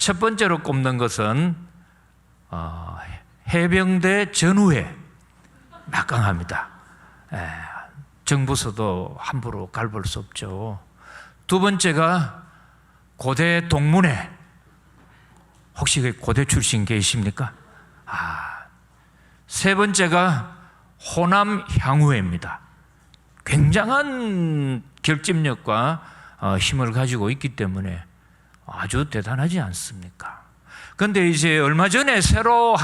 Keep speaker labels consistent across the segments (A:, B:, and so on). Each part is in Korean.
A: 첫 번째로 꼽는 것은 해병대 전후회 막강합니다. 정부서도 함부로 갈볼 수 없죠. 두 번째가 고대 동문회. 혹시 고대 출신 계십니까? 세 번째가 호남 향후회입니다. 굉장한 결집력과 힘을 가지고 있기 때문에 아주 대단하지 않습니까? 그런데 이제 얼마 전에 새로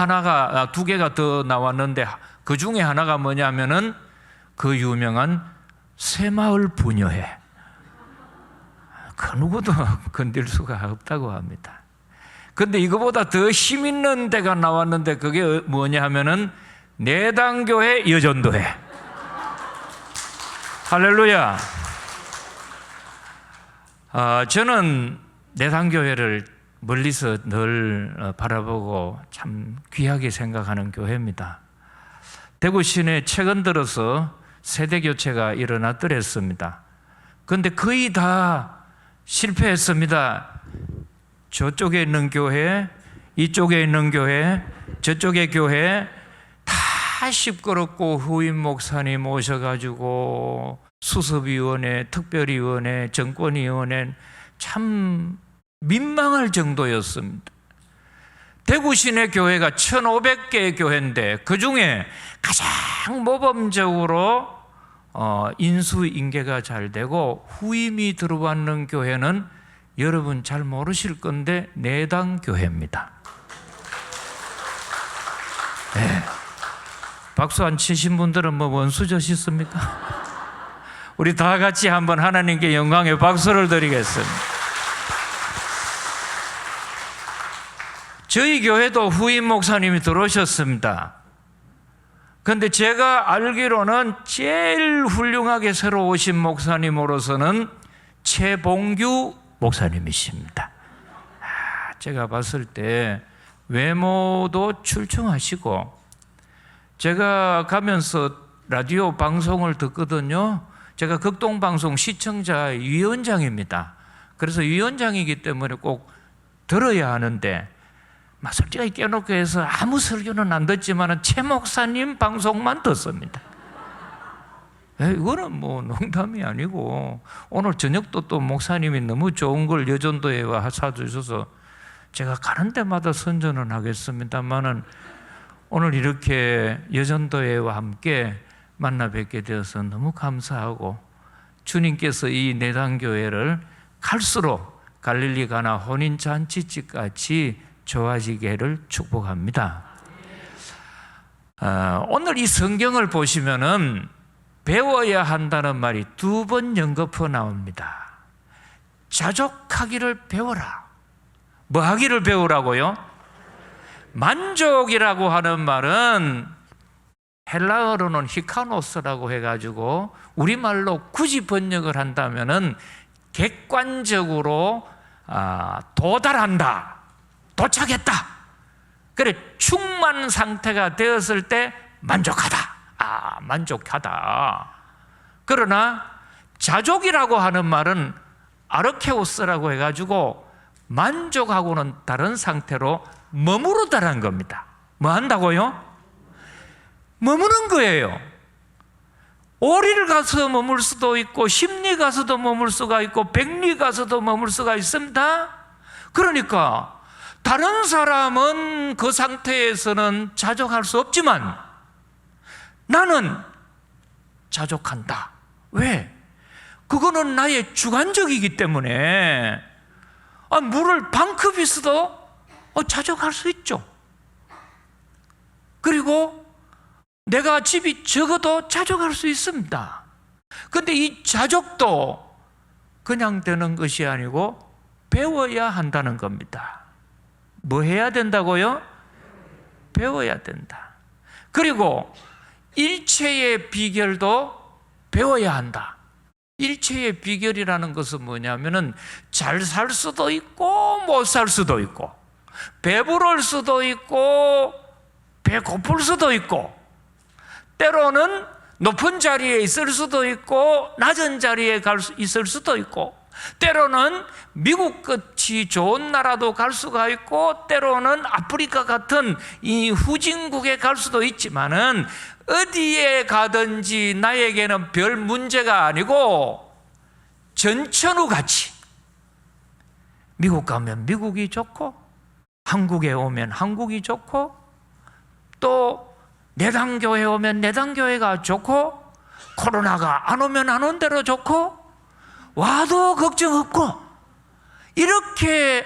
A: 두 개가 더 나왔는데 그 중에 하나가 뭐냐면은 그 유명한 새마을 분여회. 그 누구도 건들 수가 없다고 합니다. 그런데 이거보다 더 힘 있는 데가 나왔는데 그게 뭐냐 하면은 내당교회 여전도회. 할렐루야. 저는 내당교회를 멀리서 늘 바라보고 참 귀하게 생각하는 교회입니다. 대구 시내에 최근 들어서 세대교체가 일어났더랬습니다. 그런데 거의 다 실패했습니다. 저쪽에 있는 교회, 이쪽에 있는 교회, 저쪽의 교회 다 시끄럽고 후임 목사님 오셔가지고 수습위원회, 특별위원회, 정권위원회 참 민망할 정도였습니다. 대구 시내 교회가 1,500개의 교회인데 그 중에 가장 모범적으로 인수인계가 잘 되고 후임이 들어왔는 교회는 여러분 잘 모르실 건데 내당교회입니다. 네. 박수 안 치신 분들은 뭐 원수저 싶습니까? 우리 다 같이 한번 하나님께 영광의 박수를 드리겠습니다. 저희 교회도 후임 목사님이 들어오셨습니다. 그런데 제가 알기로는 제일 훌륭하게 새로 오신 목사님으로서는 최봉규 목사님이십니다. 제가 봤을 때 외모도 출중하시고, 제가 가면서 라디오 방송을 듣거든요. 제가 극동방송 시청자 위원장입니다. 그래서 위원장이기 때문에 꼭 들어야 하는데 솔직히 깨놓고 해서 아무 설교는 안 듣지만 최 목사님 방송만 듣습니다. 이거는 뭐 농담이 아니고, 오늘 저녁도 또 목사님이 너무 좋은 걸 여전도에 와 사주셔서 제가 가는 데마다 선전은 하겠습니다만은 오늘 이렇게 여전도회와 함께 만나 뵙게 되어서 너무 감사하고, 주님께서 이 내당교회를 갈수록 갈릴리 가나 혼인잔치집 같이 좋아지기를 축복합니다. 오늘 이 성경을 보시면은 배워야 한다는 말이 2번 연거푸 나옵니다. 자족하기를 배워라. 뭐 하기를 배우라고요? 만족이라고 하는 말은 헬라어로는 히카노스라고 해가지고 우리말로 굳이 번역을 한다면은 객관적으로 도달한다, 도착했다. 그래, 충만 상태가 되었을 때 만족하다. 만족하다. 그러나 자족이라고 하는 말은 아르케오스라고 해가지고 만족하고는 다른 상태로 머무르다라는 겁니다. 뭐 한다고요? 머무는 거예요. 오리를 가서 머물 수도 있고, 십리 가서도 머물 수가 있고, 백리 가서도 머물 수가 있습니다. 그러니까 다른 사람은 그 상태에서는 자족할 수 없지만 나는 자족한다. 왜? 그거는 나의 주관적이기 때문에. 물을 반컵 있어도 자족할 수 있죠. 그리고 내가 집이 적어도 자족할 수 있습니다. 그런데 이 자족도 그냥 되는 것이 아니고 배워야 한다는 겁니다. 뭐 해야 된다고요? 배워야 된다. 그리고 일체의 비결도 배워야 한다. 일체의 비결이라는 것은 뭐냐면은 잘 살 수도 있고 못 살 수도 있고, 배부를 수도 있고 배고플 수도 있고, 때로는 높은 자리에 있을 수도 있고 낮은 자리에 있을 수도 있고, 때로는 미국 같이 좋은 나라도 갈 수가 있고 때로는 아프리카 같은 이 후진국에 갈 수도 있지만은 어디에 가든지 나에게는 별 문제가 아니고 전천후같이 미국 가면 미국이 좋고 한국에 오면 한국이 좋고 또 내당교회 오면 내당교회가 좋고 코로나가 안 오면 안 온 대로 좋고 와도 걱정 없고 이렇게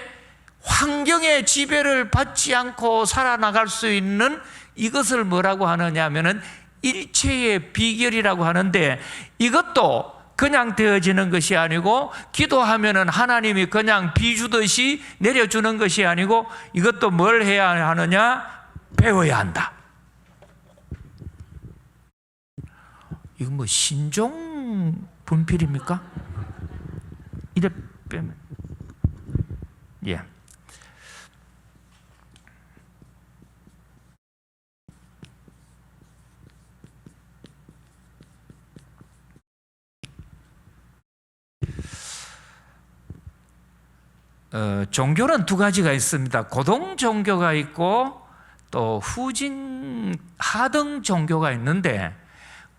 A: 환경의 지배를 받지 않고 살아나갈 수 있는 이것을 뭐라고 하느냐 하면은 일체의 비결이라고 하는데 이것도 그냥 되어지는 것이 아니고 기도하면은 하나님이 그냥 비 주듯이 내려주는 것이 아니고 이것도 뭘 해야 하느냐? 배워야 한다. 이거 뭐 신종 분필입니까? 이래 빼면 예. 종교는 두 가지가 있습니다. 고등 종교가 있고 또 후진 하등 종교가 있는데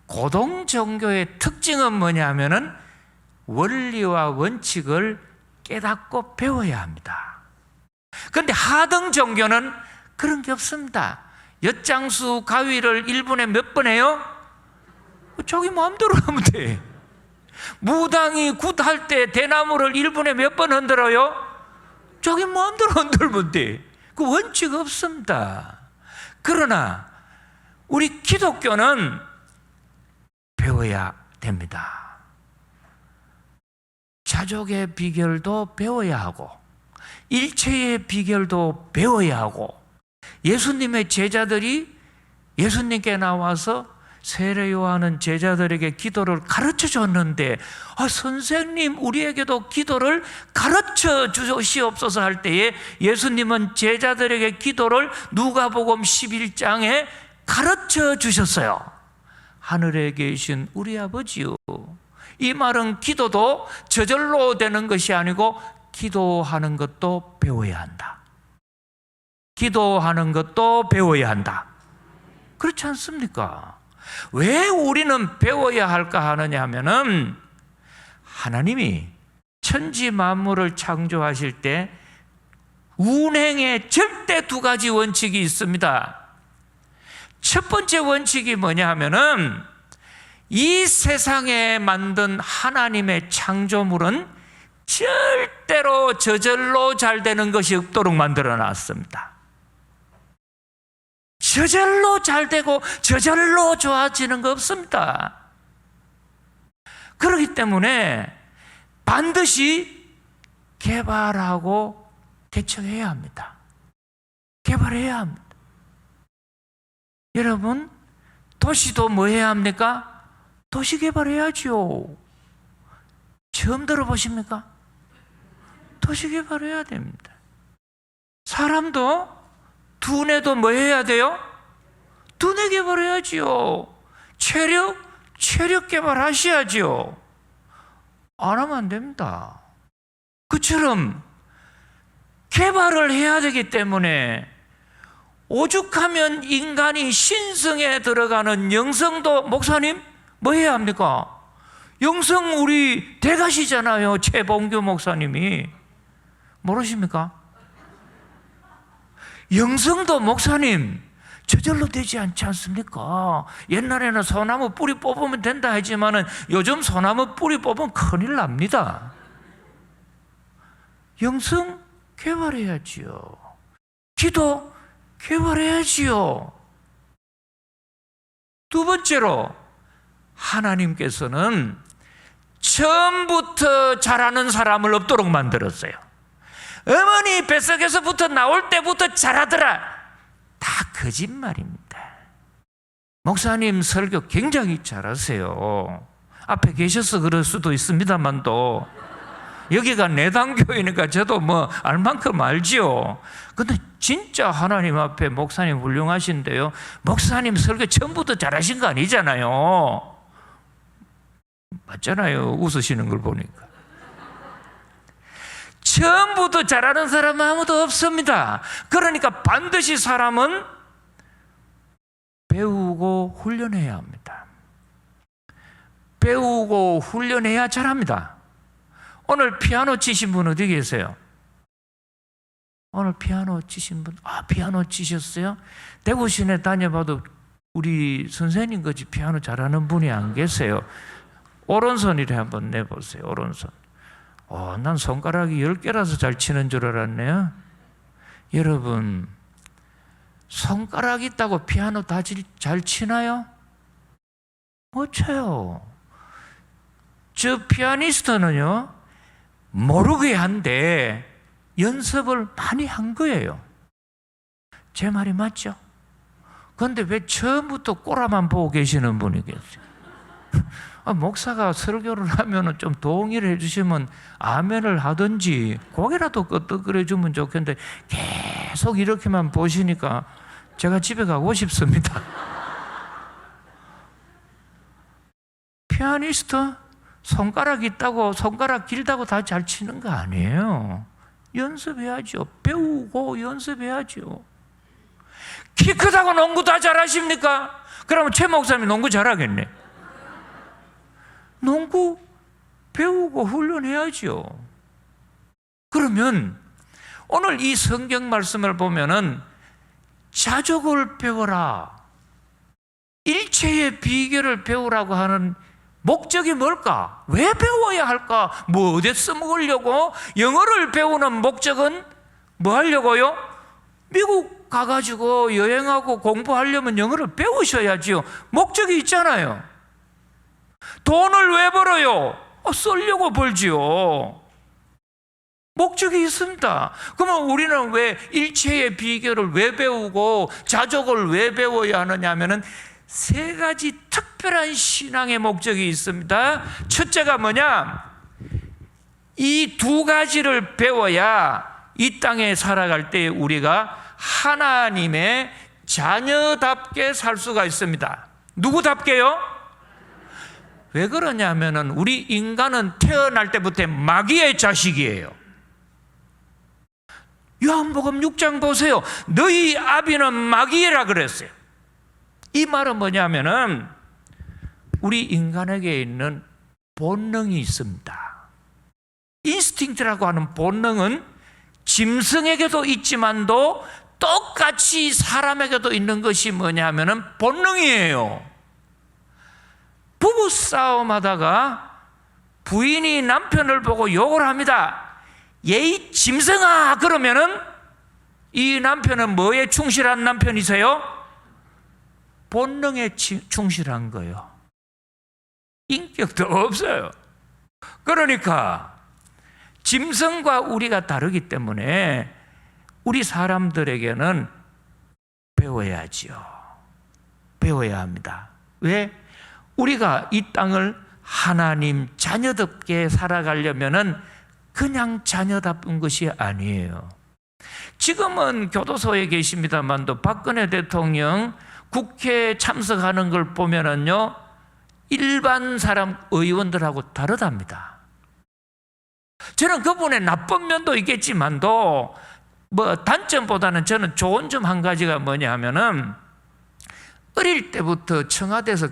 A: 고등 종교의 특징은 뭐냐면은 원리와 원칙을 깨닫고 배워야 합니다. 그런데 하등 종교는 그런 게 없습니다. 엿장수 가위를 1분에 몇 번 해요? 자기 마음대로 하면 돼. 무당이 굿할 때 대나무를 1분에 몇 번 흔들어요? 자기 마음대로 흔들면 돼. 그 원칙 없습니다. 그러나 우리 기독교는 배워야 됩니다. 자족의 비결도 배워야 하고 일체의 비결도 배워야 하고 예수님의 제자들이 예수님께 나와서 세례 요한은 제자들에게 기도를 가르쳐 줬는데 선생님 우리에게도 기도를 가르쳐 주시옵소서 할 때에 예수님은 제자들에게 기도를 누가복음 11장에 가르쳐 주셨어요. 하늘에 계신 우리 아버지요. 이 말은 기도도 저절로 되는 것이 아니고 기도하는 것도 배워야 한다. 기도하는 것도 배워야 한다. 그렇지 않습니까? 왜 우리는 배워야 할까 하느냐 하면은 하나님이 천지 만물을 창조하실 때 운행에 절대 두 가지 원칙이 있습니다. 첫 번째 원칙이 뭐냐 하면은 이 세상에 만든 하나님의 창조물은 절대로 저절로 잘 되는 것이 없도록 만들어 놨습니다. 저절로 잘 되고 저절로 좋아지는 거 없습니다. 그렇기 때문에 반드시 개발하고 대처해야 합니다. 개발해야 합니다. 여러분, 도시도 뭐 해야 합니까? 도시 개발해야죠. 처음 들어보십니까? 도시 개발해야 됩니다. 사람도 두뇌도 뭐 해야 돼요? 두뇌 개발해야지요. 체력 개발하셔야지요. 안 하면 안 됩니다. 그처럼 개발을 해야 되기 때문에 오죽하면 인간이 신성에 들어가는 영성도 목사님 뭐 해야 합니까? 영성 우리 대가시잖아요. 최봉규 목사님이. 모르십니까? 영성도 목사님 저절로 되지 않지 않습니까? 옛날에는 소나무 뿌리 뽑으면 된다 하지만은 요즘 소나무 뿌리 뽑으면 큰일 납니다. 영성 개발해야지요. 기도 개발해야지요. 두 번째로 하나님께서는 처음부터 잘하는 사람을 없도록 만들었어요. 어머니 뱃속에서부터 나올 때부터 잘하더라. 다 거짓말입니다. 목사님 설교 굉장히 잘하세요. 앞에 계셔서 그럴 수도 있습니다만도 여기가 내당교회니까 저도 뭐 알 만큼 알지요. 근데 진짜 하나님 앞에 목사님 훌륭하신데요. 목사님 설교 처음부터 잘하신 거 아니잖아요. 맞잖아요. 웃으시는 걸 보니까. 처음부터 잘하는 사람은 아무도 없습니다. 그러니까 반드시 사람은 배우고 훈련해야 합니다. 배우고 훈련해야 잘합니다. 오늘 피아노 치신 분 어디 계세요? 오늘 피아노 치신 분? 피아노 치셨어요? 대구 시내 다녀봐도 우리 선생님 같이 피아노 잘하는 분이 안 계세요. 오른손이래 한번 내보세요. 오른손. 난 손가락이 10개라서 잘 치는 줄 알았네요. 여러분, 손가락 있다고 피아노 다 잘 치나요? 못 쳐요. 저 피아니스트는요, 모르게 한데 연습을 많이 한 거예요. 제 말이 맞죠? 그런데 왜 처음부터 꼬라만 보고 계시는 분이 계세요? 목사가 설교를 하면 좀 동의를 해주시면 아멘을 하든지 고개라도 끄덕거려 주면 좋겠는데 계속 이렇게만 보시니까 제가 집에 가고 싶습니다. 피아니스트 손가락 있다고, 손가락 길다고 다 잘 치는 거 아니에요. 연습해야죠. 배우고 연습해야죠. 키 크다고 농구 다 잘하십니까? 그러면 최 목사님이 농구 잘하겠네. 농구 배우고 훈련해야죠. 그러면 오늘 이 성경 말씀을 보면은 자족을 배워라, 일체의 비결을 배우라고 하는 목적이 뭘까? 왜 배워야 할까? 뭐 어디에 써먹으려고? 영어를 배우는 목적은 뭐 하려고요? 미국 가가지고 여행하고 공부하려면 영어를 배우셔야지요. 목적이 있잖아요. 돈을 왜 벌어요? 쓰려고 벌지요. 목적이 있습니다. 그러면 우리는 왜 일체의 비결을 왜 배우고 자족을 왜 배워야 하느냐 하면은 세 가지 특별한 신앙의 목적이 있습니다. 첫째가 뭐냐? 이 두 가지를 배워야 이 땅에 살아갈 때 우리가 하나님의 자녀답게 살 수가 있습니다. 누구답게요? 왜 그러냐면은 우리 인간은 태어날 때부터 마귀의 자식이에요. 요한복음 6장 보세요. 너희 아비는 마귀라 그랬어요. 이 말은 뭐냐면은 우리 인간에게 있는 본능이 있습니다. 인스팅트라고 하는 본능은 짐승에게도 있지만도 똑같이 사람에게도 있는 것이 뭐냐면은 본능이에요. 부부싸움 하다가 부인이 남편을 보고 욕을 합니다. 예이 짐승아! 그러면은 이 남편은 뭐에 충실한 남편이세요? 본능에 충실한 거예요. 인격도 없어요. 그러니까 짐승과 우리가 다르기 때문에 우리 사람들에게는 배워야지요. 배워야 합니다. 왜? 우리가 이 땅을 하나님 자녀답게 살아가려면은 그냥 자녀답은 것이 아니에요. 지금은 교도소에 계십니다만도 박근혜 대통령 국회에 참석하는 걸 보면은요, 일반 사람 의원들하고 다르답니다. 저는 그분의 나쁜 면도 있겠지만도 뭐 단점보다는 저는 좋은 점 한 가지가 뭐냐 하면은 어릴 때부터 청와대에서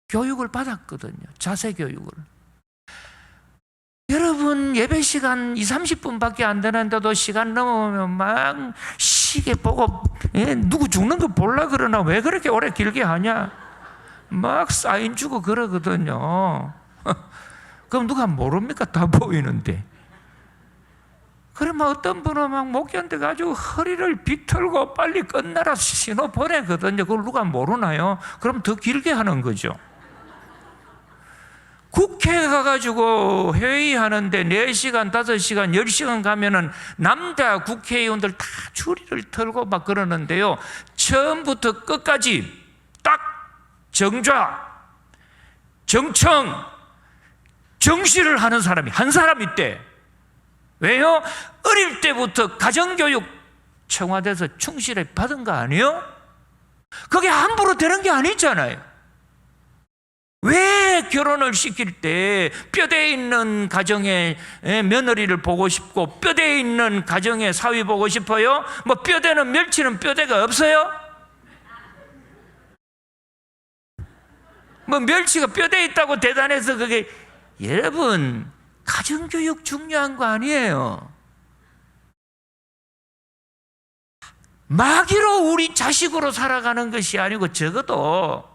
A: 교육을 받았거든요. 자세 교육을. 여러분 예배 시간 20-30분밖에 안 되는데도 시간 넘으면 막 시계 보고 누구 죽는 거 볼라 그러나 왜 그렇게 오래 길게 하냐 막 사인 주고 그러거든요. 그럼 누가 모릅니까? 다 보이는데. 그러면 어떤 분은 막 못 견뎌가지고 허리를 비틀고 빨리 끝나라 신호 보내거든요. 그걸 누가 모르나요? 그럼 더 길게 하는 거죠. 국회에 가가지고 회의하는데 4시간, 5시간, 10시간 가면은 남자 국회의원들 다 줄이를 털고 막 그러는데요. 처음부터 끝까지 딱 정좌, 정청, 정시를 하는 사람이 한 사람 있대. 왜요? 어릴 때부터 가정교육 청와대에서 충실히 받은 거 아니에요? 그게 함부로 되는 게 아니잖아요. 왜 결혼을 시킬 때 뼈대에 있는 가정의 며느리를 보고 싶고 뼈대에 있는 가정의 사위 보고 싶어요? 뭐 뼈대는 멸치는 뼈대가 없어요? 뭐 멸치가 뼈대에 있다고 대단해서 그게, 여러분, 가정교육 중요한 거 아니에요. 마귀로 우리 자식으로 살아가는 것이 아니고 적어도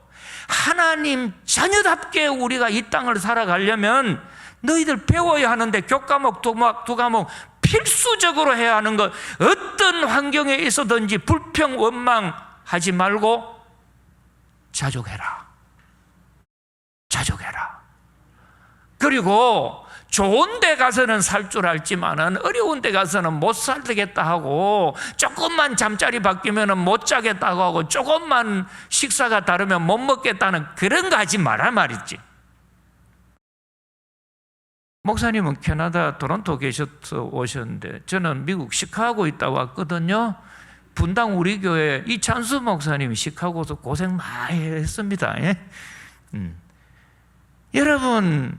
A: 하나님 자녀답게 우리가 이 땅을 살아가려면 너희들 배워야 하는데 교과목 두 과목 필수적으로 해야 하는 것, 어떤 환경에 있어든지 불평 원망하지 말고 자족해라. 자족해라. 그리고 좋은 데 가서는 살 줄 알지만은 어려운 데 가서는 못 살겠다 하고, 조금만 잠자리 바뀌면은 못 자겠다고 하고, 조금만 식사가 다르면 못 먹겠다는 그런 거 하지 마라 말이지. 목사님은 캐나다 토론토 계셔서 오셨는데 저는 미국 시카고 있다고 왔거든요. 분당 우리 교회 이찬수 목사님이 시카고에서 고생 많이 했습니다. 여러분,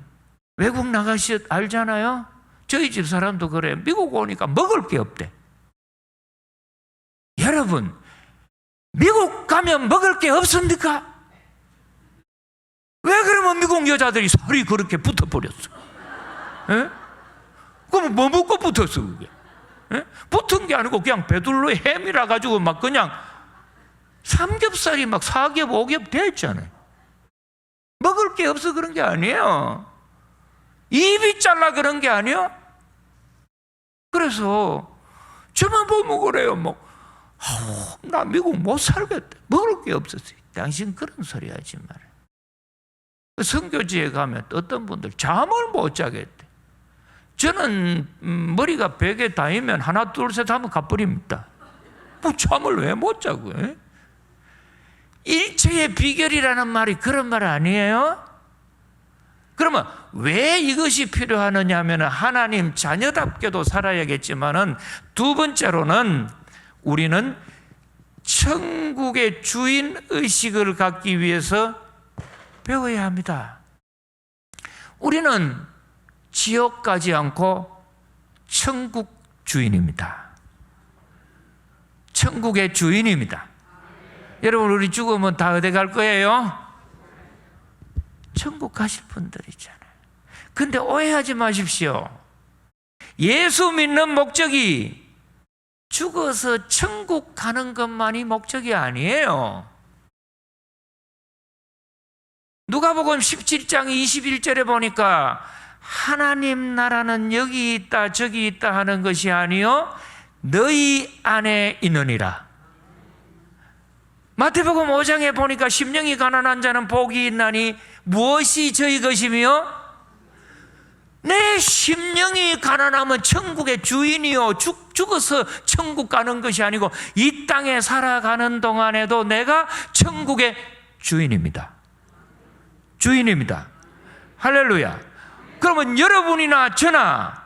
A: 외국 나가시 알잖아요? 저희 집 사람도 그래. 미국 오니까 먹을 게 없대. 여러분, 미국 가면 먹을 게 없습니까? 왜 그러면 미국 여자들이 살이 그렇게 붙어버렸어? 에? 그럼 뭐 먹고 붙었어 그게? 에? 붙은 게 아니고 그냥 배둘러 햄이라 가지고 막 그냥 삼겹살이 막 4겹 5겹 됐잖아요. 먹을 게 없어 그런 게 아니에요. 입이 잘라 그런 게 아니에요. 그래서 저만 보면 그래요. 나 미국 못 살겠다. 먹을 게 없었어요. 당신 그런 소리 하지 말아요. 선교지에 가면 어떤 분들 잠을 못 자겠대. 저는 머리가 베개 닿으면 하나 둘 셋 하면 가버립니다. 뭐 잠을 왜 못 자고? 일체의 비결이라는 말이 그런 말 아니에요? 그러면 왜 이것이 필요하느냐 하면 하나님 자녀답게도 살아야겠지만은, 두 번째로는 우리는 천국의 주인 의식을 갖기 위해서 배워야 합니다. 우리는 지옥 가지 않고 천국 주인입니다. 천국의 주인입니다. 여러분, 우리 죽으면 다 어디 갈 거예요? 천국 가실 분들이잖아요. 근데 오해하지 마십시오. 예수 믿는 목적이 죽어서 천국 가는 것만이 목적이 아니에요. 누가복음 17장 21절에 보니까 하나님 나라는 여기 있다 저기 있다 하는 것이 아니요 너희 안에 있느니라. 마태복음 5장에 보니까 심령이 가난한 자는 복이 있나니 무엇이 저희 것이며, 내 심령이 가난하면 천국의 주인이요, 죽어서 천국 가는 것이 아니고 이 땅에 살아가는 동안에도 내가 천국의 주인입니다. 주인입니다. 할렐루야. 그러면 여러분이나 저나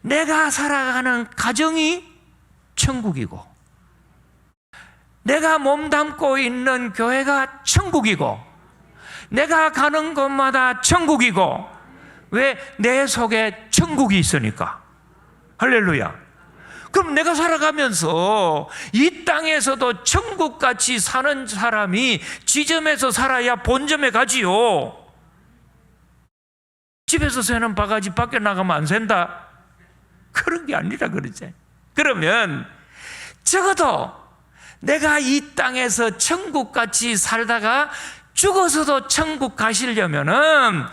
A: 내가 살아가는 가정이 천국이고, 내가 몸담고 있는 교회가 천국이고, 내가 가는 곳마다 천국이고, 왜? 내 속에 천국이 있으니까. 할렐루야. 그럼 내가 살아가면서 이 땅에서도 천국같이 사는 사람이 지점에서 살아야 본점에 가지요. 집에서 새는 바가지 밖에 나가면 안 샌다, 그런 게 아니라 그러지. 그러면 적어도 내가 이 땅에서 천국같이 살다가 죽어서도 천국 가시려면은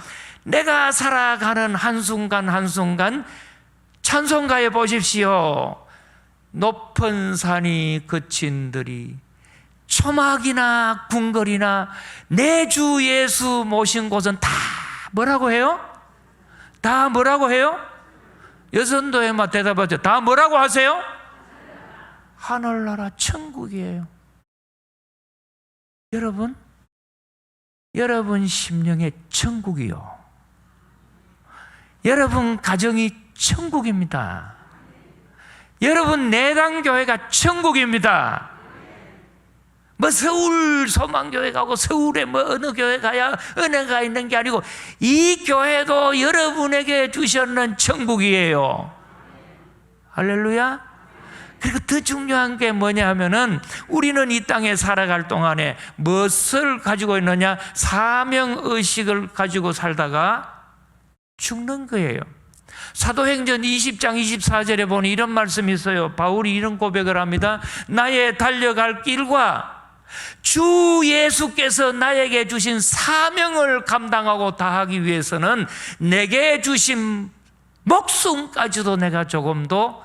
A: 내가 살아가는 한순간 한순간 찬송가에 보십시오. 높은 산이 그친들이 초막이나 궁궐이나 내 주 예수 모신 곳은 다 뭐라고 해요? 다 뭐라고 해요? 여선도에만 대답하죠. 다 뭐라고 하세요? 하늘나라 천국이에요. 여러분 심령의 천국이요, 여러분 가정이 천국입니다. 여러분 내당 교회가 천국입니다. 뭐 서울 소망교회 가고 서울에 뭐 어느 교회 가야 은혜가 있는 게 아니고 이 교회도 여러분에게 주셨는 천국이에요. 할렐루야. 그리고 더 중요한 게 뭐냐 하면은 우리는 이 땅에 살아갈 동안에 무엇을 가지고 있느냐? 사명의식을 가지고 살다가 죽는 거예요. 사도행전 20장 24절에 보니 이런 말씀이 있어요. 바울이 이런 고백을 합니다. 나의 달려갈 길과 주 예수께서 나에게 주신 사명을 감당하고 다하기 위해서는 내게 주신 목숨까지도 내가 조금도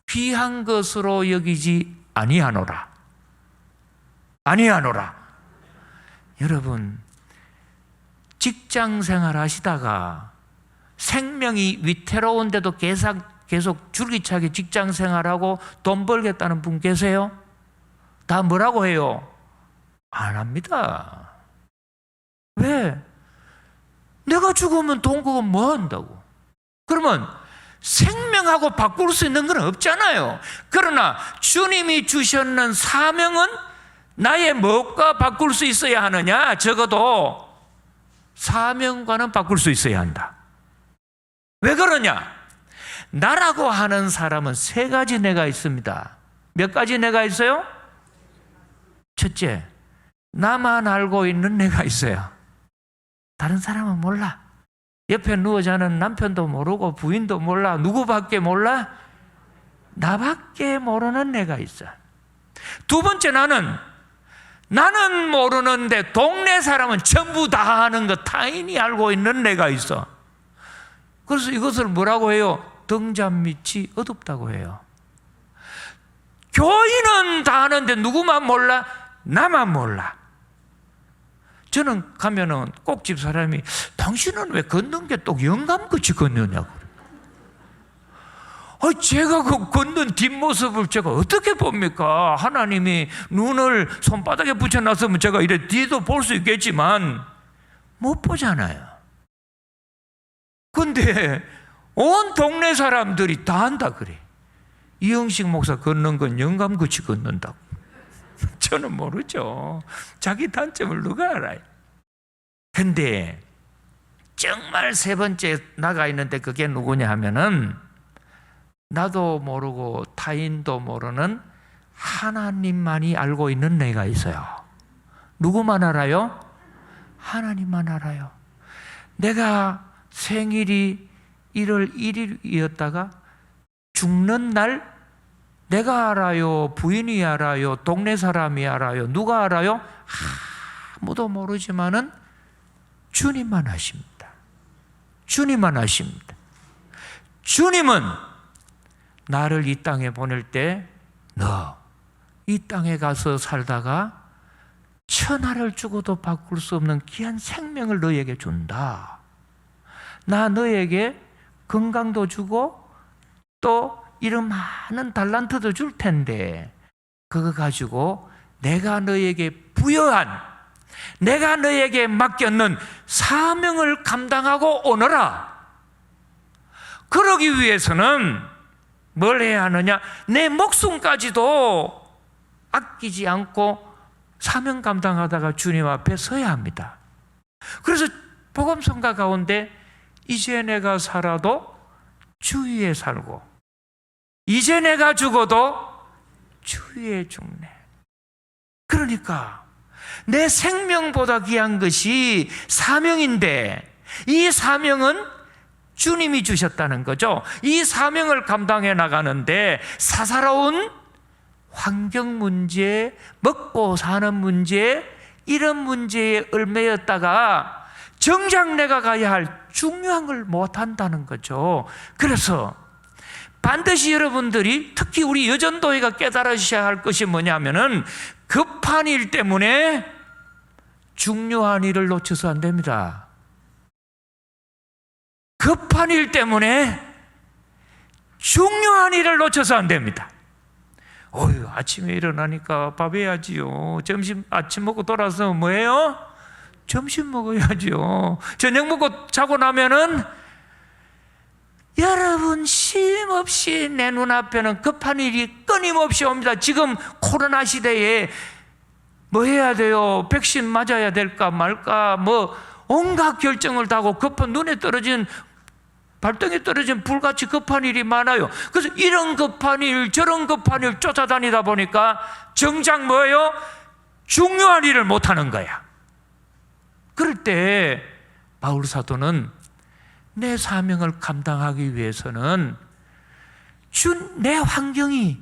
A: 귀한 것으로 여기지 아니하노라. 여러분, 직장 생활 하시다가 생명이 위태로운데도 계속 줄기차게 직장 생활하고 돈 벌겠다는 분 계세요? 다 뭐라고 해요? 안 합니다. 왜? 내가 죽으면 돈 그거 뭐 한다고? 그러면 생명하고 바꿀 수 있는 건 없잖아요. 그러나 주님이 주셨는 사명은 나의 무엇과 바꿀 수 있어야 하느냐? 적어도 사명과는 바꿀 수 있어야 한다. 왜 그러냐? 나라고 하는 사람은 세 가지 내가 있습니다. 몇 가지 내가 있어요? 첫째, 나만 알고 있는 내가 있어요. 다른 사람은 몰라. 옆에 누워 자는 남편도 모르고 부인도 몰라. 누구밖에 몰라? 나밖에 모르는 내가 있어. 두 번째, 나는 모르는데 동네 사람은 전부 다 아는 거 타인이 알고 있는 내가 있어. 그래서 이것을 뭐라고 해요? 등잔 밑이 어둡다고 해요. 교인은 다 아는데 누구만 몰라? 나만 몰라. 저는 가면은 꼭 집사람이 당신은 왜 걷는 게 또 영감같이 걷느냐고. 제가 그 걷는 뒷모습을 제가 어떻게 봅니까? 하나님이 눈을 손바닥에 붙여놨으면 제가 이래 뒤도 볼 수 있겠지만 못 보잖아요. 근데 온 동네 사람들이 다 안다 그래. 이영식 목사 걷는 건 영감같이 걷는다고. 저는 모르죠. 자기 단점을 누가 알아요? 근데 정말 세 번째 나가 있는데 그게 누구냐 하면은 나도 모르고 타인도 모르는 하나님만이 알고 있는 내가 있어요. 누구만 알아요? 하나님만 알아요. 내가 생일이 1월 1일이었다가 죽는 날 내가 알아요? 부인이 알아요? 동네 사람이 알아요? 누가 알아요? 아무도 모르지만은 주님만 아십니다. 주님만 아십니다. 주님은 나를 이 땅에 보낼 때 너 이 땅에 가서 살다가 천하를 주고도 바꿀 수 없는 귀한 생명을 너에게 준다. 나 너에게 건강도 주고 또 이런 많은 달란트도 줄 텐데 그거 가지고 내가 너에게 부여한, 내가 너에게 맡겼는 사명을 감당하고 오너라. 그러기 위해서는 뭘 해야 하느냐? 내 목숨까지도 아끼지 않고 사명 감당하다가 주님 앞에 서야 합니다. 그래서 복음성가 가운데 이제 내가 살아도 주 위에 살고 이제 내가 죽어도 주 위에 죽네. 그러니까 내 생명보다 귀한 것이 사명인데 이 사명은 주님이 주셨다는 거죠. 이 사명을 감당해 나가는데 사사로운 환경 문제, 먹고 사는 문제, 이런 문제에 얽매였다가 정작 내가 가야 할 중요한 걸 못한다는 거죠. 그래서 반드시 여러분들이 특히 우리 여전도회가 깨달으셔야 할 것이 뭐냐면은 급한 일 때문에 중요한 일을 놓쳐서 안 됩니다. 급한 일 때문에 중요한 일을 놓쳐서 안 됩니다. 아침에 일어나니까 밥 해야지요. 아침 먹고 돌아서 뭐해요? 점심 먹어야지요. 저녁 먹고 자고 나면은 여러분 쉼없이 내 눈앞에는 급한 일이 끊임없이 옵니다. 지금 코로나 시대에 뭐 해야 돼요? 백신 맞아야 될까 말까? 뭐 온갖 결정을 다 하고 급한 눈에 떨어진 발등에 떨어진 불같이 급한 일이 많아요. 그래서 이런 급한 일 저런 급한 일 쫓아다니다 보니까 정작 뭐예요? 중요한 일을 못하는 거야. 그럴 때 바울 사도는 내 사명을 감당하기 위해서는 내 환경이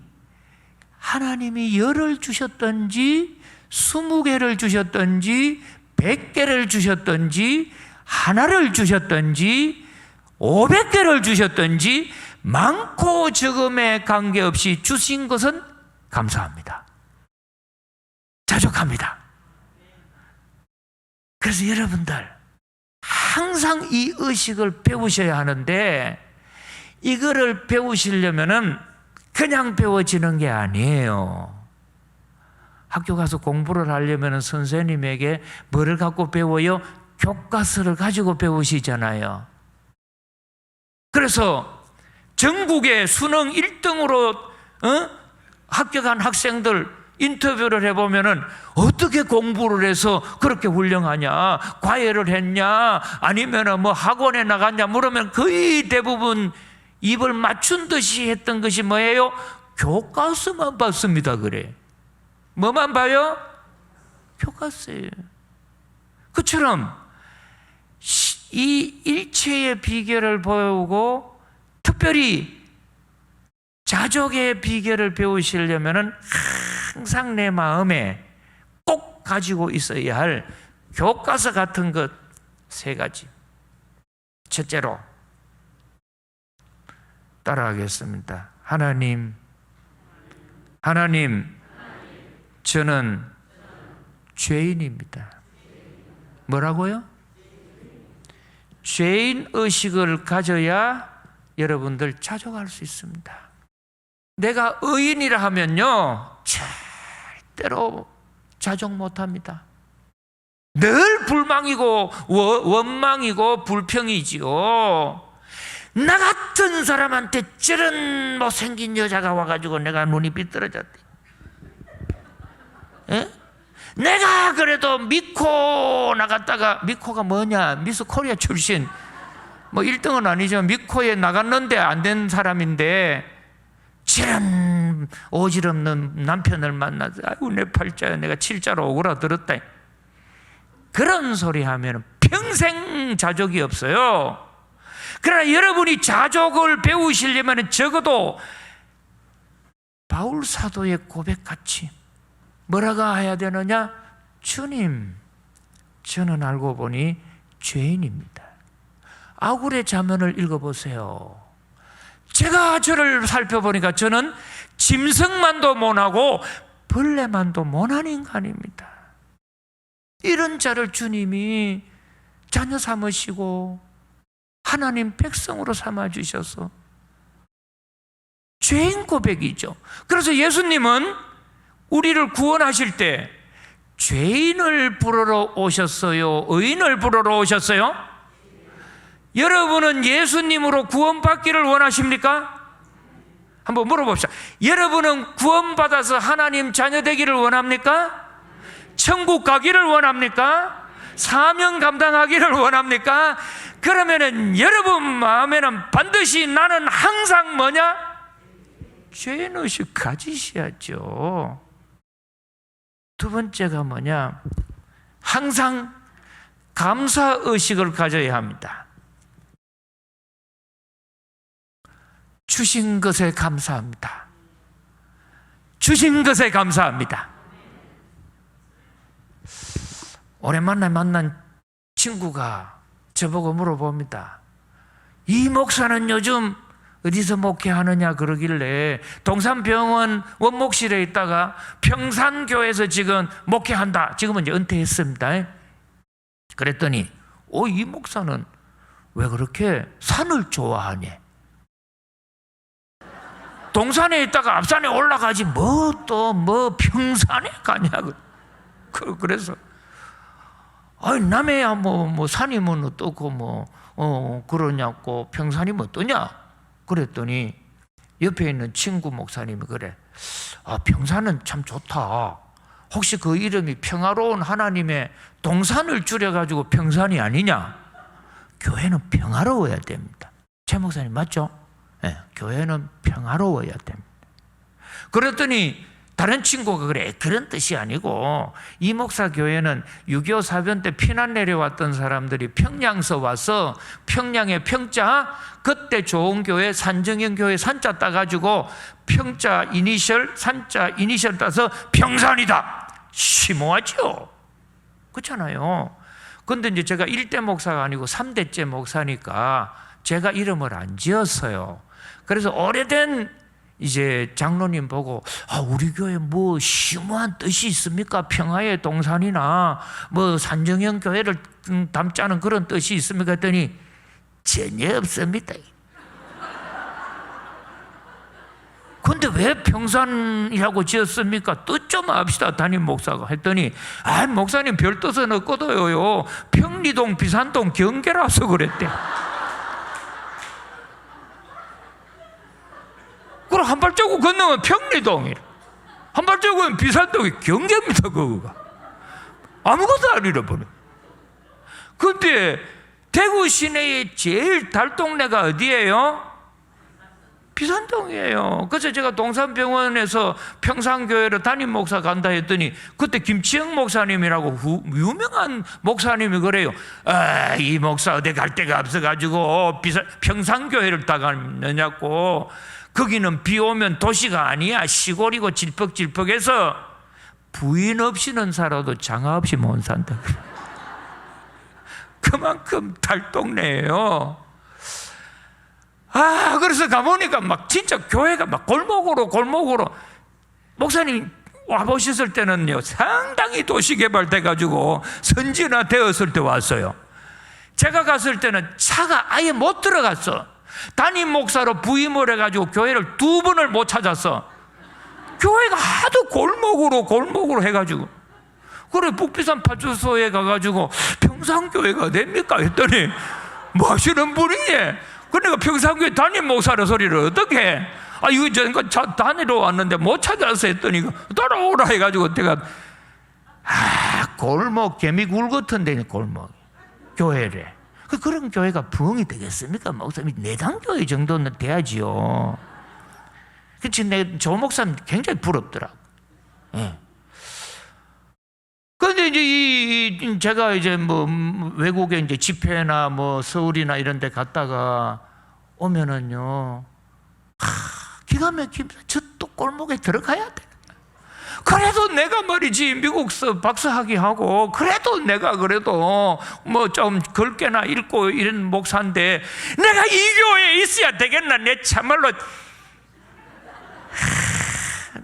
A: 하나님이 열을 주셨던지 20개를 주셨던지 100개를 주셨던지 하나를 주셨던지 500개를 주셨던지 많고 적음에 관계없이 주신 것은 감사합니다. 자족합니다. 그래서 여러분들 항상 이 의식을 배우셔야 하는데 이거를 배우시려면은 그냥 배워지는 게 아니에요. 학교 가서 공부를 하려면 선생님에게 뭐를 갖고 배워요? 교과서를 가지고 배우시잖아요. 그래서 전국에 수능 1등으로 합격한 학생들 인터뷰를 해보면은 어떻게 공부를 해서 그렇게 훌륭하냐, 과외를 했냐, 아니면은 뭐 학원에 나갔냐 물으면 거의 대부분 입을 맞춘 듯이 했던 것이 뭐예요? 교과서만 봤습니다. 그래. 뭐만 봐요? 교과서예요. 그처럼 이 일체의 비결을 배우고 특별히 자족의 비결을 배우시려면은 항상 내 마음에 꼭 가지고 있어야 할 교과서 같은 것 3가지. 첫째로 따라하겠습니다. 하나님, 저는 죄인입니다. 뭐라고요? 죄인 의식을 가져야 여러분들 자족할 수 있습니다. 내가 의인이라 하면요 절대로 자족 못합니다. 늘 불망이고 원망이고 불평이지요. 나 같은 사람한테 저런 못생긴 여자가 와가지고 내가 눈이 삐뚤어졌대. 에? 내가 그래도 미코 나갔다가, 미코가 뭐냐, 미스 코리아 출신, 뭐 1등은 아니지만 미코에 나갔는데 안 된 사람인데 저런 오지랖는 남편을 만나서 아이고 내 팔자야, 내가 7자로 오그라들었다. 그런 소리 하면 평생 자족이 없어요. 그러나 여러분이 자족을 배우시려면 적어도 바울 사도의 고백같이 뭐라고 해야 되느냐? 주님, 저는 알고 보니 죄인입니다. 아굴의 자문을 읽어보세요. 제가 저를 살펴보니까 저는 짐승만도 못하고 벌레만도 못한 인간입니다. 이런 자를 주님이 자녀 삼으시고 하나님 백성으로 삼아주셔서 죄인 고백이죠. 그래서 예수님은 우리를 구원하실 때 죄인을 부르러 오셨어요? 의인을 부르러 오셨어요? 여러분은 예수님으로 구원받기를 원하십니까? 한번 물어봅시다. 여러분은 구원받아서 하나님 자녀 되기를 원합니까? 천국 가기를 원합니까? 사명 감당하기를 원합니까? 그러면은 여러분 마음에는 반드시 나는 항상 뭐냐? 죄인의식 가지셔야죠. 두 번째가 뭐냐? 항상 감사의식을 가져야 합니다. 주신 것에 감사합니다. 주신 것에 감사합니다. 오랜만에 만난 친구가 저보고 물어봅니다. 이 목사는 요즘 어디서 목회하느냐 그러길래 동산병원 원목실에 있다가 평산교회에서 지금 목회한다. 지금은 이제 은퇴했습니다. 그랬더니 이 목사는 왜 그렇게 산을 좋아하니? 동산에 있다가 앞산에 올라가지 뭐 평산에 가냐고. 그래서 남해야 뭐 산이면 어떻고 그러냐고, 평산이면 어떠냐? 그랬더니 옆에 있는 친구 목사님이 그래. 평산은 참 좋다. 혹시 그 이름이 평화로운 하나님의 동산을 줄여가지고 평산이 아니냐? 교회는 평화로워야 됩니다. 최 목사님 맞죠? 네, 교회는 평화로워야 됩니다. 그랬더니 다른 친구가 그래, 그런 뜻이 아니고 이 목사 교회는 6.25 사변 때 피난 내려왔던 사람들이 평양서 와서 평양의 평자, 그때 좋은 교회 산정형 교회 산자 따가지고 평자 이니셜 산자 이니셜 따서 평산이다. 심오하죠? 그렇잖아요. 근데 이제 제가 1대 목사가 아니고 3대째 목사니까 제가 이름을 안 지었어요. 그래서 오래된 이제 장로님 보고 우리 교회 뭐 심오한 뜻이 있습니까? 평화의 동산이나 뭐 산정형 교회를 담자는 그런 뜻이 있습니까? 했더니 전혀 없습니다. 근데 왜 평산이라고 지었습니까? 뜻 좀 합시다, 담임 목사가. 했더니 목사님 별 뜻은 없거든요. 평리동, 비산동 경계라서 그랬대. 그럼 한 발자국 건너면 평리동이래. 한 발자국은 비산동이 경계입니다. 그거가 아무것도 안 잃어버려. 근데 대구 시내의 제일 달동네가 어디예요? 비산동이에요. 그래서 제가 동산병원에서 평산교회로 담임 목사 간다 했더니 그때 김치영 목사님이라고 유명한 목사님이 그래요. 이 목사 어디 갈 데가 없어가지고 평산교회를 다 갔느냐고. 거기는 비 오면 도시가 아니야. 시골이고 질퍽질퍽해서 부인 없이는 살아도 장화 없이 못 산다. 그만큼 달동네예요. 그래서 가보니까 막 진짜 교회가 막 골목으로 목사님 와보셨을 때는요 상당히 도시개발 돼가지고 선진화되었을 때 왔어요. 제가 갔을 때는 차가 아예 못 들어갔어. 담임 목사로 부임을 해가지고 교회를 2번을 못 찾았어. 교회가 하도 골목으로 해가지고. 그래 북비산 파출소에 가가지고 평산교회가 됩니까? 했더니 뭐 하시는 분이니? 그러니까 평산교회 담임 목사라 소리를 어떻게 해? 이거 전까 다니러 왔는데 못 찾아서 했더니 따라오라 해가지고 내가 골목 개미굴 같은 데는 골목 교회래. 그런 교회가 부흥이 되겠습니까? 목사님 내당교회 정도는 돼야지요. 그치, 조 목사님 굉장히 부럽더라고. 예. 근데 이제 제가 이제 뭐 외국에 이제 집회나 뭐 서울이나 이런 데 갔다가 오면은요, 기가 막힙니다. 저 또 골목에 들어가야 돼. 그래도 내가 말이지 미국서 박사학위 하고 그래도 내가 그래도 뭐 좀 글게나 읽고 이런 목사인데 내가 이 교회에 있어야 되겠나? 내 참말로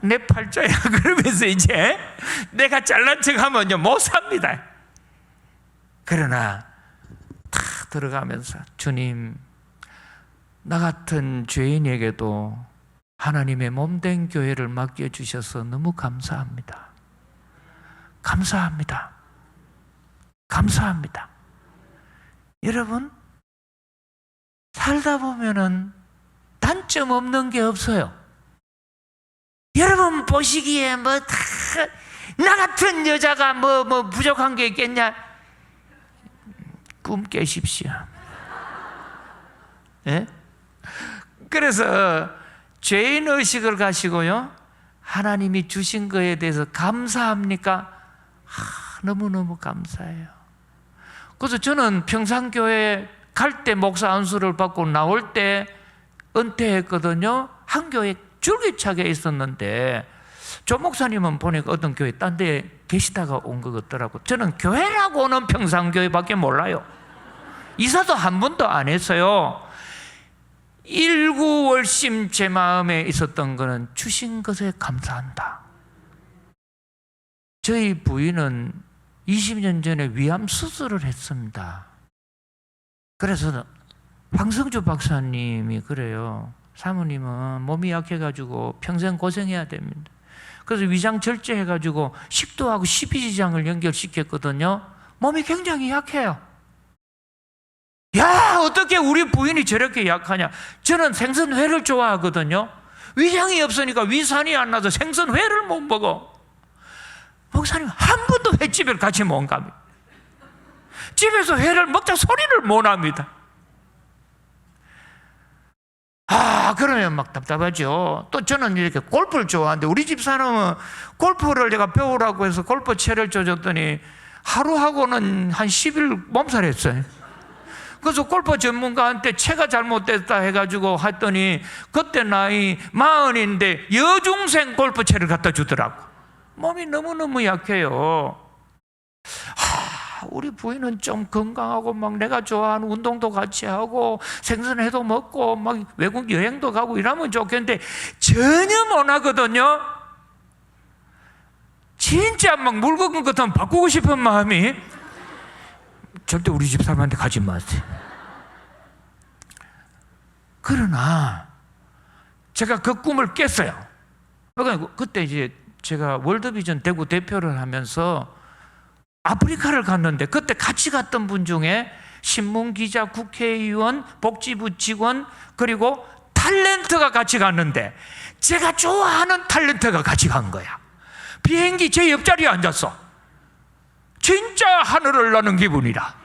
A: 내 팔자야. 그러면서 이제 내가 잘난 척하면 못 삽니다. 그러나 탁 들어가면서 주님, 나 같은 죄인에게도 하나님의 몸된 교회를 맡겨주셔서 너무 감사합니다. 감사합니다. 감사합니다. 여러분, 살다 보면은 단점 없는 게 없어요. 여러분 보시기에 뭐 다 나 같은 여자가 뭐 부족한 게 있겠냐? 꿈 깨십시오. 예? 그래서 죄인 의식을 가시고요, 하나님이 주신 거에 대해서 감사합니까? 너무너무 감사해요. 그래서 저는 평산교회 갈 때 목사 안수를 받고 나올 때 은퇴했거든요. 한 교회 줄기차게 있었는데 조 목사님은 보니까 어떤 교회 딴 데 계시다가 온 것 같더라고. 저는 교회라고는 평산교회밖에 몰라요. 이사도 한 번도 안 했어요. 일구월심 제 마음에 있었던 것은 주신 것에 감사한다. 저희 부인은 20년 전에 위암 수술을 했습니다. 그래서 황성주 박사님이 그래요. 사모님은 몸이 약해가지고 평생 고생해야 됩니다. 그래서 위장 절제해가지고 식도하고 십이지장을 연결시켰거든요. 몸이 굉장히 약해요. 야, 어떻게 우리 부인이 저렇게 약하냐? 저는 생선회를 좋아하거든요. 위장이 없으니까 위산이 안 나서 생선회를 못 먹어. 목사님 한 번도 횟집을 같이 못 갑니다. 집에서 회를 먹자 소리를 못 합니다. 그러면 막 답답하죠. 또 저는 이렇게 골프를 좋아하는데 우리 집 사람은 골프를 제가 배우라고 해서 골프채를 줘줬더니 하루하고는 한 10일 몸살했어요. 그래서 골프 전문가한테 채가 잘못됐다 해가지고 했더니 그때 나이 40인데 여중생 골프채를 갖다 주더라고. 몸이 너무너무 약해요. 우리 부인은 좀 건강하고 막 내가 좋아하는 운동도 같이 하고 생선회도 먹고 막 외국 여행도 가고 이러면 좋겠는데 전혀 못 하거든요. 진짜 막 물건 같으면 바꾸고 싶은 마음이. 절대 우리 집 사람한테 가지 마세요. 그러나 제가 그 꿈을 깼어요. 그때 이제 제가 월드비전 대구 대표를 하면서 아프리카를 갔는데 그때 같이 갔던 분 중에 신문기자, 국회의원, 복지부 직원 그리고 탤런트가 같이 갔는데 제가 좋아하는 탤런트가 같이 간 거야. 비행기 제 옆자리에 앉았어. 진짜 하늘을 나는 기분이라.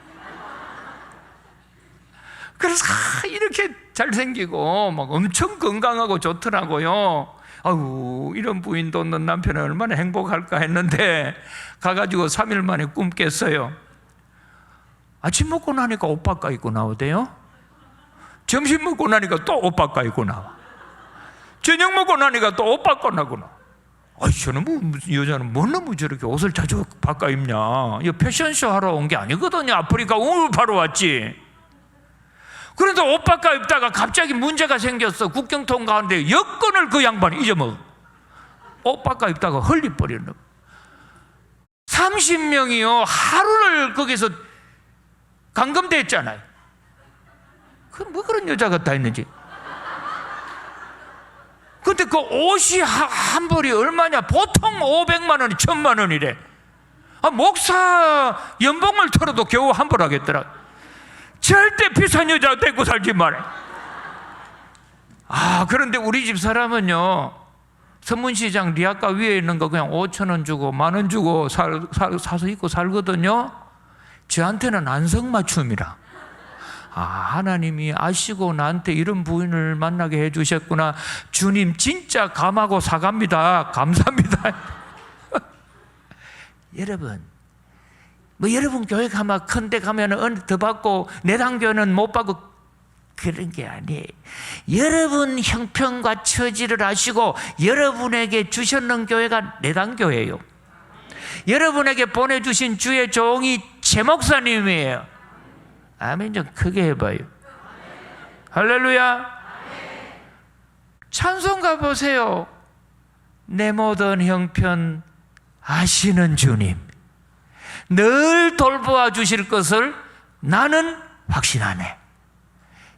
A: 그래서 이렇게 잘생기고 막 엄청 건강하고 좋더라고요. 아유, 이런 부인도 없는 남편은 얼마나 행복할까 했는데 가가지고 3일 만에 꿈 깼어요. 아침 먹고 나니까 옷바꿔 입고 나오대요. 점심 먹고 나니까 또 옷바꿔 입고 나와. 저녁 먹고 나니까 또 옷바꿔 나고 나와. 저는 무슨 여자는 뭐 너무 저렇게 옷을 자주 바꿔 입냐. 이거 패션쇼 하러 온 게 아니거든요. 아프리카 오늘 바로 왔지. 그런데 옷 바꿔 입다가 갑자기 문제가 생겼어. 국경 통과하는데 여권을 그 양반이 잊어먹어. 옷 바꿔 입다가 흘려버리는. 30명이요 하루를 거기서 감금됐잖아요. 뭐 그런 여자가 다 있는지. 근데 그 옷이 한 벌이 얼마냐? 보통 500만 원이 1000만 원이래. 목사 연봉을 털어도 겨우 한 벌 하겠더라. 절대 비싼 여자 데리고 살지 말아요. 그런데 우리 집 사람은요, 서문시장 리아카 위에 있는 거 그냥 5,000원 주고 10,000원 주고 사서 입고 살거든요. 저한테는 안성맞춤이라. 하나님이 아시고 나한테 이런 부인을 만나게 해주셨구나. 주님 진짜 감하고 사갑니다. 감사합니다. 여러분, 여러분 교회 가면 큰데 가면 은혜 더 받고 내당 교회는 못 받고 그런 게 아니에요. 여러분 형편과 처지를 아시고 여러분에게 주셨는 교회가 내당 교회예요. 여러분에게 보내주신 주의 종이 제 목사님이에요. 아멘. 좀 크게 해봐요. 할렐루야. 찬송가 보세요. 내 모든 형편 아시는 주님, 늘 돌보아 주실 것을 나는 확신하네.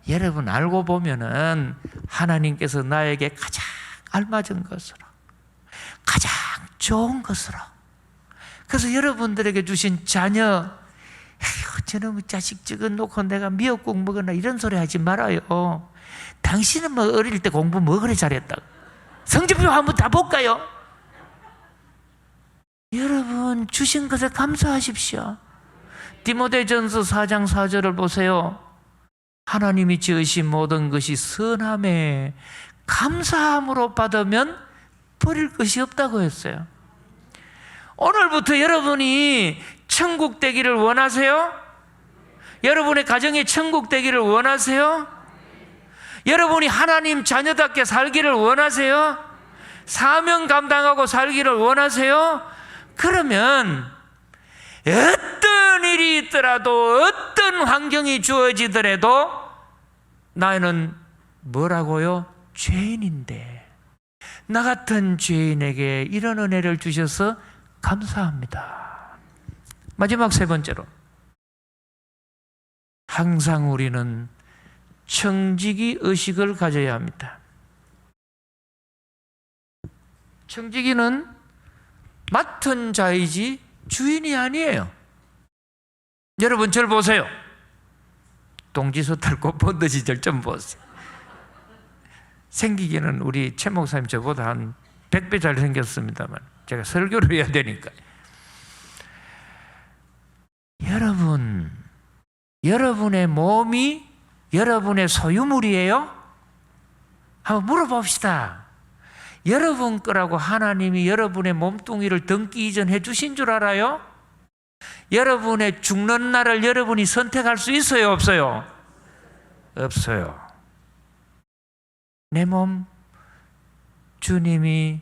A: 여러분 알고 보면은 하나님께서 나에게 가장 알맞은 것으로, 가장 좋은 것으로, 그래서 여러분들에게 주신 자녀, 저놈의 자식 찍어놓고 내가 미역국 먹었나 이런 소리 하지 말아요. 당신은 뭐 어릴 때 공부 뭐 그래 잘했다. 성적표 한번 다 볼까요? 여러분 주신 것에 감사하십시오. 디모데전서 4장 4절을 보세요. 하나님이 지으신 모든 것이 선함에 감사함으로 받으면 버릴 것이 없다고 했어요. 오늘부터 여러분이 천국 되기를 원하세요? 여러분의 가정이 천국 되기를 원하세요? 여러분이 하나님 자녀답게 살기를 원하세요? 사명 감당하고 살기를 원하세요? 그러면 어떤 일이 있더라도, 어떤 환경이 주어지더라도 나는 뭐라고요? 죄인인데 나 같은 죄인에게 이런 은혜를 주셔서 감사합니다. 마지막 세 번째로, 항상 우리는 청지기 의식을 가져야 합니다. 청지기는 맡은 자이지 주인이 아니에요. 여러분 절 보세요. 동지소 탈고 본드 시절 좀 보세요. 생기기는 우리 최 목사님 저보다 한 100배 잘 생겼습니다만 제가 설교를 해야 되니까 여러분, 여러분의 몸이 여러분의 소유물이에요? 한번 물어봅시다. 여러분 거라고 하나님이 여러분의 몸뚱이를 등기 이전해 주신 줄 알아요? 여러분의 죽는 날을 여러분이 선택할 수 있어요? 없어요? 없어요. 내 몸 주님이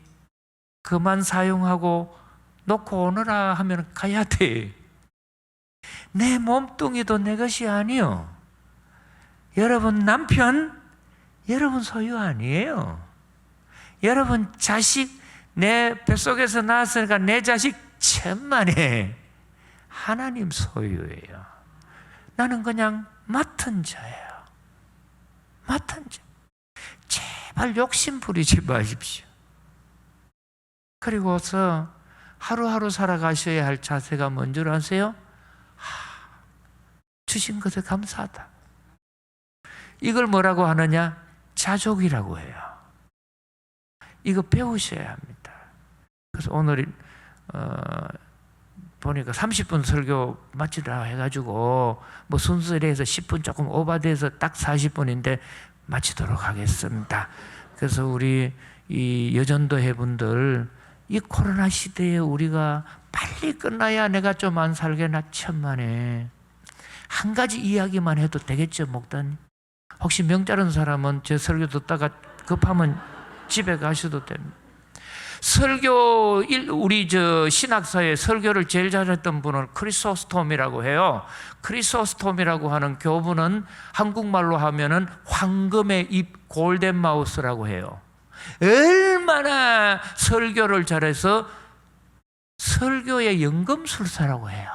A: 그만 사용하고 놓고 오너라 하면 가야 돼. 내 몸뚱이도 내 것이 아니요. 여러분 남편, 여러분 소유 아니에요. 여러분 자식, 내 뱃속에서 나왔으니까 내 자식 천만에 하나님 소유예요. 나는 그냥 맡은 자예요. 맡은 자. 제발 욕심 부리지 마십시오. 그리고서 하루하루 살아가셔야 할 자세가 뭔 줄 아세요? 주신 것에 감사하다. 이걸 뭐라고 하느냐? 자족이라고 해요. 이거 배우셔야 합니다. 그래서 오늘 보니까 30분 설교 마치라 해가지고 뭐 순서에서 10분 조금 오버돼서 딱 40분인데 마치도록 하겠습니다. 그래서 우리 이 여전도회 분들, 이 코로나 시대에 우리가 빨리 끝나야 내가 좀 안 살게나 천만에. 한 가지 이야기만 해도 되겠죠, 목사님? 혹시 명자른 사람은 제 설교 듣다가 급하면 집에 가셔도 됩니다. 우리 신학사에 설교를 제일 잘했던 분은 크리소스톰이라고 해요. 크리소스톰이라고 하는 교부는 한국말로 하면은 황금의 입, 골덴 마우스라고 해요. 얼마나 설교를 잘해서 설교의 연금술사라고 해요.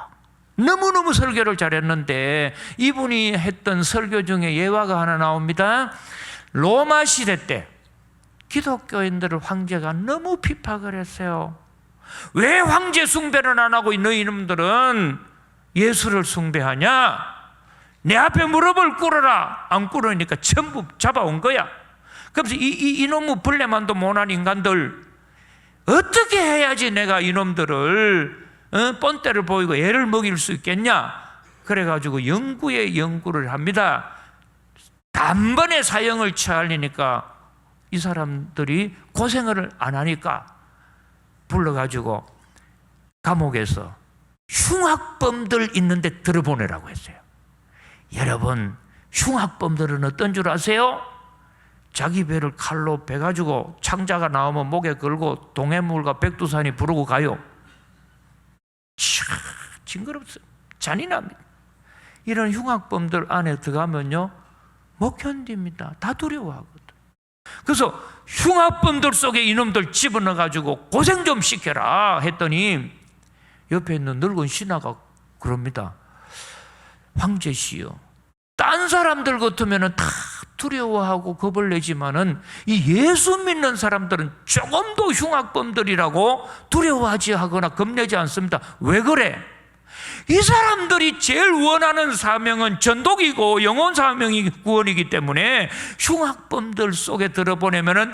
A: 너무너무 설교를 잘했는데 이분이 했던 설교 중에 예화가 하나 나옵니다. 로마 시대 때 기독교인들을 황제가 너무 핍박을 했어요. 왜 황제 숭배를 안 하고 너희 이놈들은 예수를 숭배하냐? 내 앞에 무릎을 꿇어라. 안 꿇으니까 전부 잡아온 거야. 그래서 이놈의 벌레만도 못한 인간들, 어떻게 해야지 내가 이놈들을 뻔때를 보이고 애를 먹일 수 있겠냐? 그래가지고 연구를 합니다. 단번에 사형을 처하려니까 이 사람들이 고생을 안 하니까 불러가지고 감옥에서 흉악범들 있는데 들어보내라고 했어요. 여러분, 흉악범들은 어떤 줄 아세요? 자기 배를 칼로 베가지고 창자가 나오면 목에 걸고 동해물과 백두산이 부르고 가요. 징그럽어요. 잔인합니다. 이런 흉악범들 안에 들어가면요, 못 견딥니다. 다 두려워하거든. 그래서 흉악범들 속에 이놈들 집어넣어가지고 고생 좀 시켜라 했더니 옆에 있는 늙은 신하가 그럽니다. 황제시여, 딴 사람들 같으면 다 두려워하고 겁을 내지만은 이 예수 믿는 사람들은 조금도 흉악범들이라고 두려워하지 하거나 겁내지 않습니다. 왜 그래? 이 사람들이 제일 원하는 사명은 전독이고 영혼 사명이 구원이기 때문에 흉악범들 속에 들어보내면은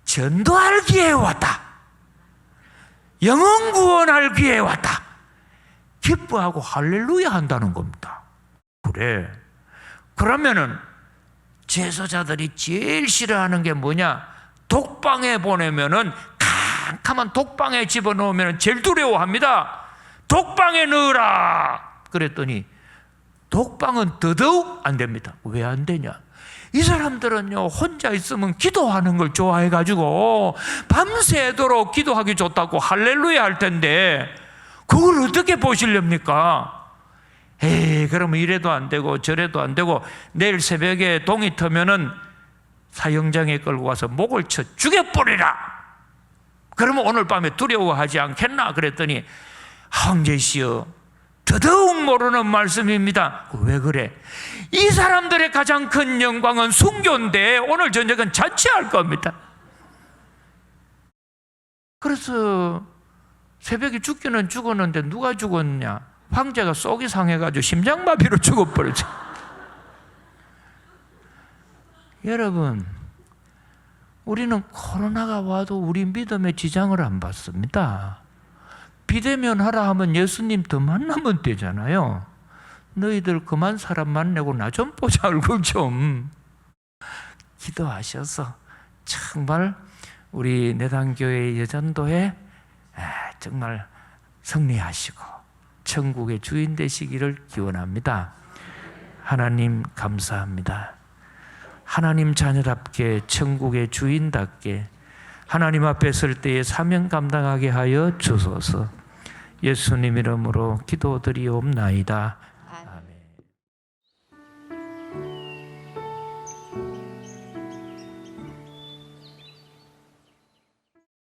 A: 전도할 기회에 왔다, 영혼 구원할 기회에 왔다, 기뻐하고 할렐루야 한다는 겁니다. 그래, 그러면은 제소자들이 제일 싫어하는 게 뭐냐? 독방에 보내면은, 캄캄한 독방에 집어넣으면 제일 두려워합니다. 독방에 넣으라 그랬더니 독방은 더더욱 안 됩니다. 왜 안 되냐? 이 사람들은요, 혼자 있으면 기도하는 걸 좋아해가지고 밤새도록 기도하기 좋다고 할렐루야 할 텐데 그걸 어떻게 보시렵니까? 그러면 이래도 안 되고 저래도 안 되고 내일 새벽에 동이 터면은 사형장에 끌고 가서 목을 쳐 죽여버리라. 그러면 오늘 밤에 두려워하지 않겠나? 그랬더니 황제시여, 더더욱 모르는 말씀입니다. 왜 그래? 이 사람들의 가장 큰 영광은 순교인데 오늘 저녁은 자취할 겁니다. 그래서 새벽에 죽기는 죽었는데 누가 죽었냐? 황제가 속이 상해가지고 심장마비로 죽어버렸죠. 여러분, 우리는 코로나가 와도 우리 믿음에 지장을 안 받습니다. 비대면 하라 하면 예수님 더 만나면 되잖아요. 너희들 그만 사람 만나고 나 좀 보자, 얼굴 좀. 기도하셔서 정말 우리 내단교회 여전도에 정말 승리하시고 천국의 주인 되시기를 기원합니다. 하나님 감사합니다. 하나님 자녀답게 천국의 주인답게 하나님 앞에 설 때에 사명 감당하게 하여 주소서. 예수님 이름으로 기도드리옵나이다.